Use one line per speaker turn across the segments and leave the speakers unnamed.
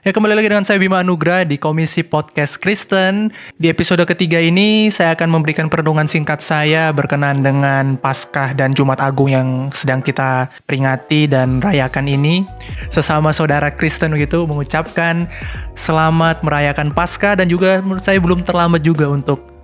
Ya, kembali lagi dengan saya Bima Anugrah di Komisi Podcast Kristen. Di episode ketiga ini saya akan memberikan perenungan singkat saya berkenaan dengan Paskah dan Jumat Agung yang sedang kita peringati dan rayakan ini. Sesama saudara Kristen begitu mengucapkan selamat merayakan Paskah, dan juga menurut saya belum terlambat juga untuk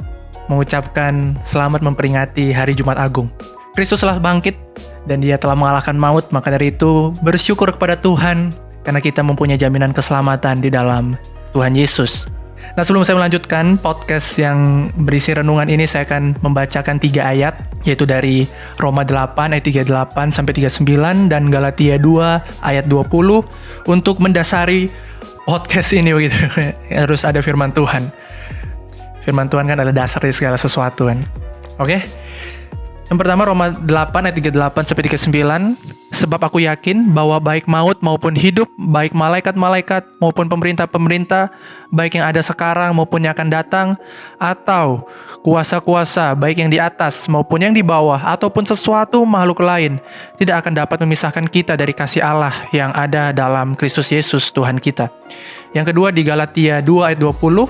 mengucapkan selamat memperingati hari Jumat Agung. Kristus telah bangkit dan Dia telah mengalahkan maut, maka dari itu bersyukur kepada Tuhan karena kita mempunyai jaminan keselamatan di dalam Tuhan Yesus. Nah, sebelum saya melanjutkan podcast yang berisi renungan ini, saya akan membacakan 3 ayat, yaitu dari Roma 8 ayat 38 sampai 39 dan Galatia 2 ayat 20 untuk mendasari podcast ini begitu. Harus ada firman Tuhan. Firman Tuhan kan adalah dasar dari segala sesuatu kan. Oke? Yang pertama Roma 8 ayat 38 sampai 39. Sebab aku yakin bahwa baik maut maupun hidup, baik malaikat-malaikat maupun pemerintah-pemerintah, baik yang ada sekarang maupun yang akan datang, atau kuasa-kuasa baik yang di atas maupun yang di bawah, ataupun sesuatu makhluk lain, tidak akan dapat memisahkan kita dari kasih Allah yang ada dalam Kristus Yesus Tuhan kita. Yang kedua di Galatia 2 ayat 20.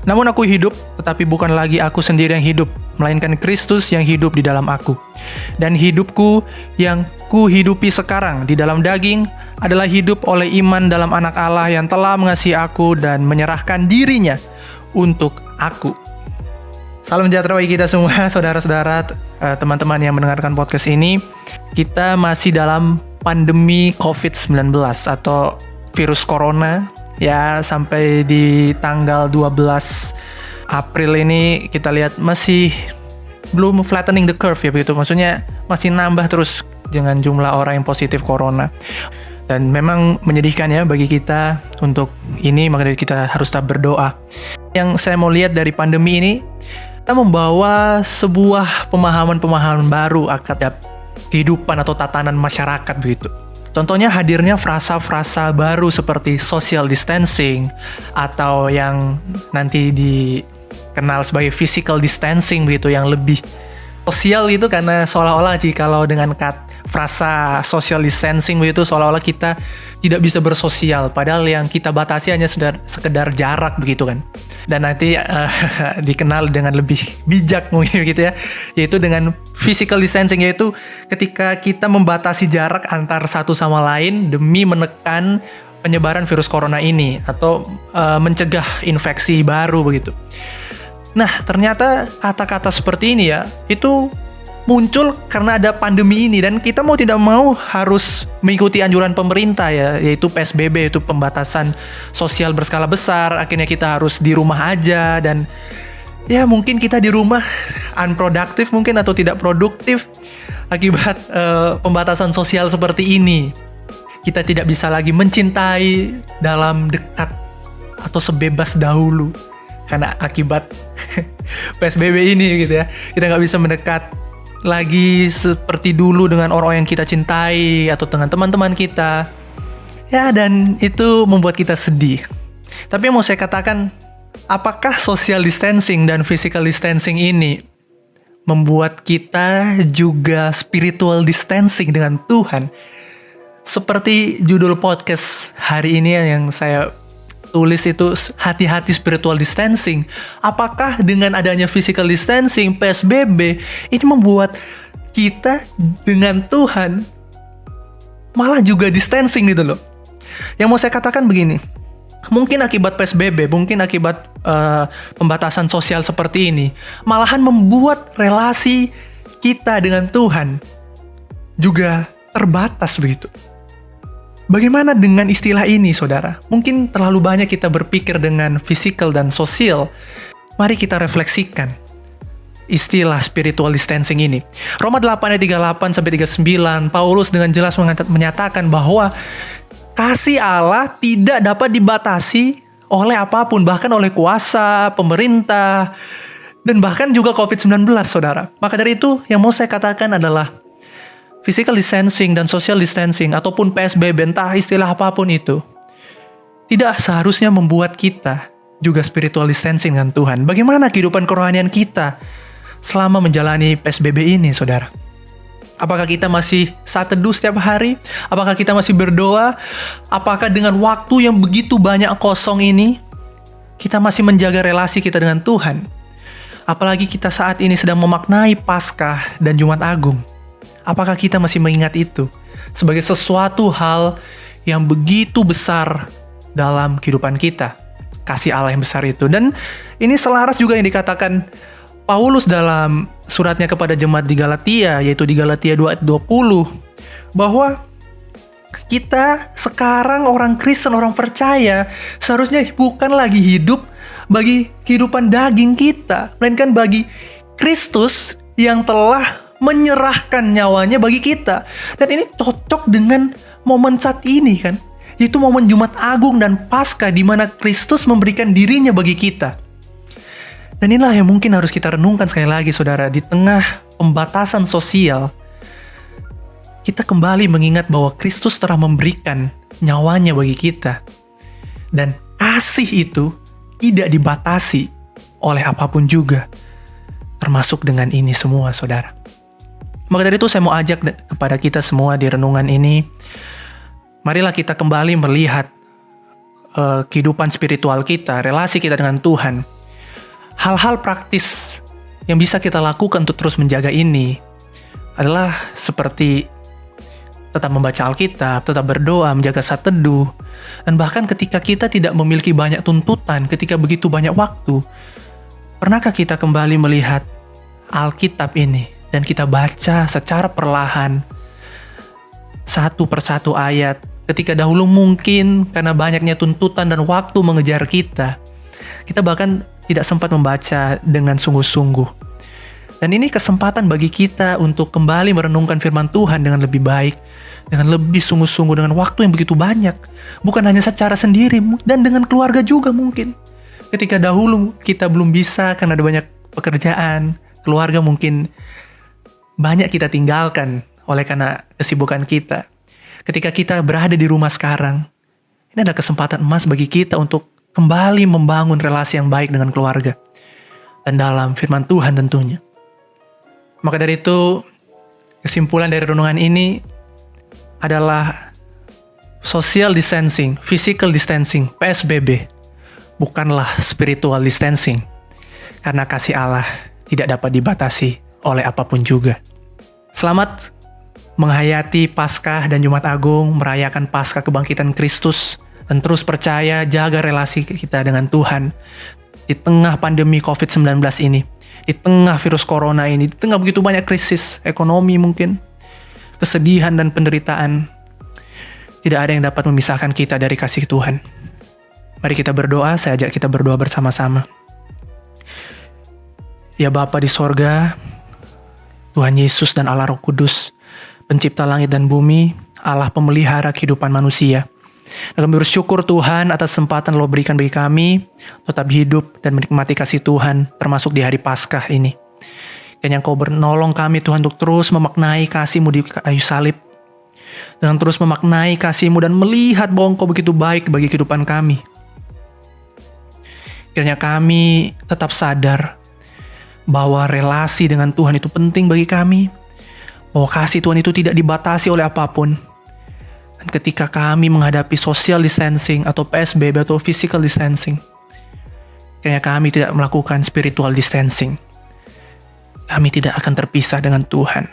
Namun aku hidup, tetapi bukan lagi aku sendiri yang hidup, melainkan Kristus yang hidup di dalam aku. Dan hidupku yang kuhidupi sekarang di dalam daging adalah hidup oleh iman dalam Anak Allah yang telah mengasihi aku dan menyerahkan dirinya untuk aku. Salam sejahtera bagi kita semua, saudara-saudara, teman-teman yang mendengarkan podcast ini. Kita masih dalam pandemi COVID-19 atau virus corona. Ya, sampai di tanggal 12 April ini kita lihat masih belum flattening the curve ya begitu. Maksudnya masih nambah terus dengan jumlah orang yang positif corona. Dan memang menyedihkan ya bagi kita untuk ini, makanya kita harus tetap berdoa. Yang saya mau lihat dari pandemi ini, kita membawa sebuah pemahaman-pemahaman baru akan kehidupan atau tatanan masyarakat begitu. Contohnya hadirnya frasa-frasa baru seperti social distancing atau yang nanti dikenal sebagai physical distancing begitu, yang lebih sosial gitu, karena seolah-olah kalau dengan frasa social distancing begitu seolah-olah kita tidak bisa bersosial, padahal yang kita batasi hanya sekedar jarak begitu kan. Dan nanti dikenal dengan lebih bijak mungkin gitu ya, yaitu dengan physical distancing, yaitu ketika kita membatasi jarak antar satu sama lain demi menekan penyebaran virus corona ini atau mencegah infeksi baru begitu. Nah, ternyata kata-kata seperti ini ya, itu muncul karena ada pandemi ini, dan kita mau tidak mau harus mengikuti anjuran pemerintah ya, yaitu PSBB, yaitu pembatasan sosial berskala besar. Akhirnya kita harus di rumah aja, dan ya mungkin kita di rumah unproductive mungkin atau tidak produktif akibat pembatasan sosial seperti ini. Kita tidak bisa lagi mencintai dalam dekat atau sebebas dahulu karena akibat PSBB ini gitu ya. Kita nggak bisa mendekat lagi seperti dulu dengan orang yang kita cintai atau dengan teman-teman kita. Ya, dan itu membuat kita sedih. Tapi yang mau saya katakan, apakah social distancing dan physical distancing ini membuat kita juga spiritual distancing dengan Tuhan? Seperti judul podcast hari ini yang saya tulis itu, hati-hati spiritual distancing. Apakah dengan adanya physical distancing, PSBB, ini membuat kita dengan Tuhan malah juga distancing gitu loh. Yang mau saya katakan begini, mungkin akibat PSBB, mungkin akibat pembatasan sosial seperti ini, malahan membuat relasi kita dengan Tuhan juga terbatas begitu. Bagaimana dengan istilah ini, saudara? Mungkin terlalu banyak kita berpikir dengan physical dan sosial. Mari kita refleksikan istilah spiritual distancing ini. Roma 8 ayat 38 sampai 39, Paulus dengan jelas menyatakan bahwa kasih Allah tidak dapat dibatasi oleh apapun, bahkan oleh kuasa, pemerintah, dan bahkan juga COVID-19, saudara. Maka dari itu, yang mau saya katakan adalah physical distancing dan social distancing ataupun PSBB, entah istilah apapun itu, tidak seharusnya membuat kita juga spiritual distancing dengan Tuhan. Bagaimana kehidupan kerohanian kita selama menjalani PSBB ini, saudara? Apakah kita masih saat teduh setiap hari? Apakah kita masih berdoa? Apakah dengan waktu yang begitu banyak kosong ini, kita masih menjaga relasi kita dengan Tuhan? Apalagi kita saat ini sedang memaknai Paskah dan Jumat Agung. Apakah kita masih mengingat itu sebagai sesuatu hal yang begitu besar dalam kehidupan kita? Kasih Allah yang besar itu. Dan ini selaras juga yang dikatakan Paulus dalam suratnya kepada jemaat di Galatia, yaitu di Galatia 2:20, bahwa kita sekarang orang Kristen, orang percaya, seharusnya bukan lagi hidup bagi kehidupan daging kita, melainkan bagi Kristus yang telah menyerahkan nyawanya bagi kita. Dan ini cocok dengan momen saat ini kan, yaitu momen Jumat Agung dan Paskah di mana Kristus memberikan dirinya bagi kita. Dan inilah yang mungkin harus kita renungkan sekali lagi, saudara. Di tengah pembatasan sosial, kita kembali mengingat bahwa Kristus telah memberikan nyawanya bagi kita. Dan kasih itu tidak dibatasi oleh apapun juga, termasuk dengan ini semua, saudara. Maka dari itu saya mau ajak kepada kita semua di renungan ini, marilah kita kembali melihat kehidupan spiritual kita, relasi kita dengan Tuhan. Hal-hal praktis yang bisa kita lakukan untuk terus menjaga ini adalah seperti tetap membaca Alkitab, tetap berdoa, menjaga saat teduh. Dan bahkan ketika kita tidak memiliki banyak tuntutan, ketika begitu banyak waktu, pernahkah kita kembali melihat Alkitab ini dan kita baca secara perlahan, satu persatu ayat, ketika dahulu mungkin karena banyaknya tuntutan dan waktu mengejar kita bahkan tidak sempat membaca dengan sungguh-sungguh. Dan ini kesempatan bagi kita untuk kembali merenungkan firman Tuhan dengan lebih baik, dengan lebih sungguh-sungguh, dengan waktu yang begitu banyak. Bukan hanya secara sendiri, dan dengan keluarga juga mungkin. Ketika dahulu kita belum bisa karena ada banyak pekerjaan, keluarga mungkin banyak kita tinggalkan oleh karena kesibukan kita. Ketika kita berada di rumah sekarang, ini adalah kesempatan emas bagi kita untuk kembali membangun relasi yang baik dengan keluarga. Dan dalam firman Tuhan tentunya. Maka dari itu, kesimpulan dari renungan ini adalah social distancing, physical distancing, PSBB, bukanlah spiritual distancing. Karena kasih Allah tidak dapat dibatasi oleh apapun juga. Selamat menghayati Paskah dan Jumat Agung, merayakan Paskah kebangkitan Kristus, dan terus percaya, jaga relasi kita dengan Tuhan di tengah pandemi COVID-19 ini, di tengah virus corona ini, di tengah begitu banyak krisis ekonomi mungkin, kesedihan dan penderitaan. Tidak ada yang dapat memisahkan kita dari kasih Tuhan. Mari kita berdoa, saya ajak kita berdoa bersama-sama. Ya Bapa di sorga, Tuhan Yesus dan Allah Roh Kudus, pencipta langit dan bumi, Allah pemelihara kehidupan manusia. Dan kami bersyukur Tuhan atas kesempatan Lo berikan bagi kami tetap hidup dan menikmati kasih Tuhan, termasuk di hari Paskah ini. Dan yang Kau bernolong kami Tuhan untuk terus memaknai kasih-Mu di kayu salib, dengan terus memaknai kasih-Mu dan melihat bahwa Engkau begitu baik bagi kehidupan kami. Kiranya kami tetap sadar bahwa relasi dengan Tuhan itu penting bagi kami, bahwa kasih Tuhan itu tidak dibatasi oleh apapun. Dan ketika kami menghadapi social distancing atau PSBB atau physical distancing, kiranya kami tidak melakukan spiritual distancing. Kami tidak akan terpisah dengan Tuhan.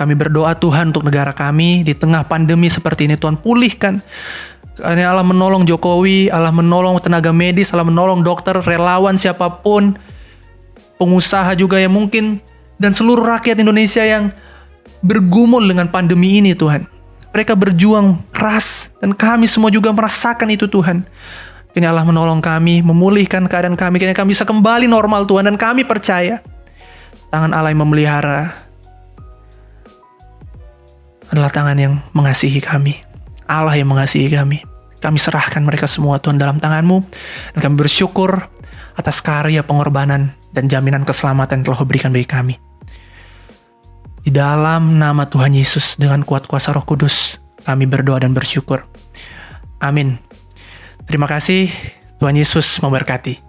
Kami berdoa Tuhan untuk negara kami di tengah pandemi seperti ini. Tuhan pulihkan. Karena Allah menolong Jokowi, Allah menolong tenaga medis, Allah menolong dokter, relawan siapapun, pengusaha juga yang mungkin, dan seluruh rakyat Indonesia yang bergumul dengan pandemi ini Tuhan. Mereka berjuang keras dan kami semua juga merasakan itu Tuhan. Kini Allah menolong kami, memulihkan keadaan kami. Kini kami bisa kembali normal Tuhan, dan kami percaya tangan Allah yang memelihara adalah tangan yang mengasihi kami. Allah yang mengasihi kami. Kami serahkan mereka semua Tuhan dalam tangan-Mu, dan kami bersyukur atas karya pengorbanan dan jaminan keselamatan yang telah Kau berikan bagi kami. Di dalam nama Tuhan Yesus dengan kuat kuasa Roh Kudus, kami berdoa dan bersyukur. Amin. Terima kasih, Tuhan Yesus memberkati.